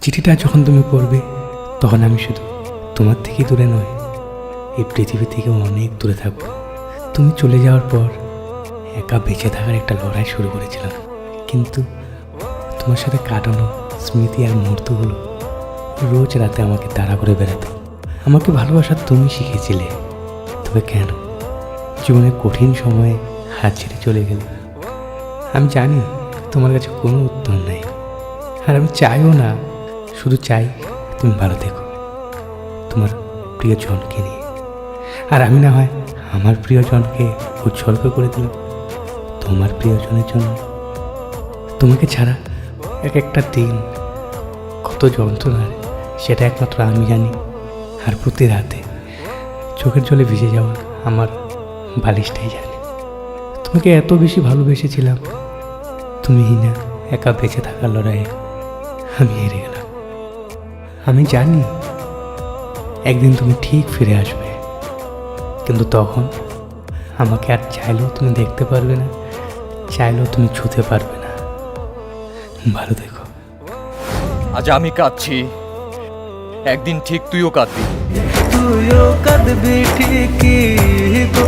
চিঠিটা যখন তুমি পড়বে তখন আমি শুধু তোমার থেকে দূরে নয়, এই পৃথিবী থেকে অনেক দূরে থাকবো। তুমি চলে যাওয়ার পর একা বেঁচে থাকার একটা লড়াই শুরু করেছিলাম, কিন্তু তোমার সাথে কাটানো স্মৃতি আর মুহূর্তগুলো রোজ রাতে আমাকে তাড়া করে বেড়াতো। আমাকে ভালোবাসা তুমি শিখিয়েছিলে, তবে কেন জীবনের কঠিন সময়ে হাত ছেড়ে চলে গেল? আমি জানি তোমার কাছে কোনো উত্তর নেই, আর আমি চাইও না। শুধু চাই তুমি ভালো থেকো তোমার প্রিয়জনকে নিয়ে, আর আমি না হয় আমার প্রিয়জনকে উৎসর্গ করে দিলাম তোমার প্রিয়জনের জন্য। তোমাকে ছাড়া এক একটা দিন কত যন্ত্রণার সেটা একমাত্র আমি জানি। আর প্রতি রাতে চোখের জলে ভিজে যাওয়া আমার বালিশটাই জানে। তোমাকে এত বেশি ভালোবেসেছিলাম, তুমি না একা বেঁচে থাকার লড়াইয়ে আমি হেরে গেলাম। আমি জানি একদিন তুমি ঠিক ফিরে আসবে, কিন্তু তখন আমাকে আর চাইলেও তুমি দেখতে পারবে না, চাইলেও তুমি ছুঁতে পারবে না। ভালো দেখো। আজ আমি কাঁদছি, একদিন ঠিক তুইও কাঁদবি। তুইও কাঁদবি ঠিকই গো।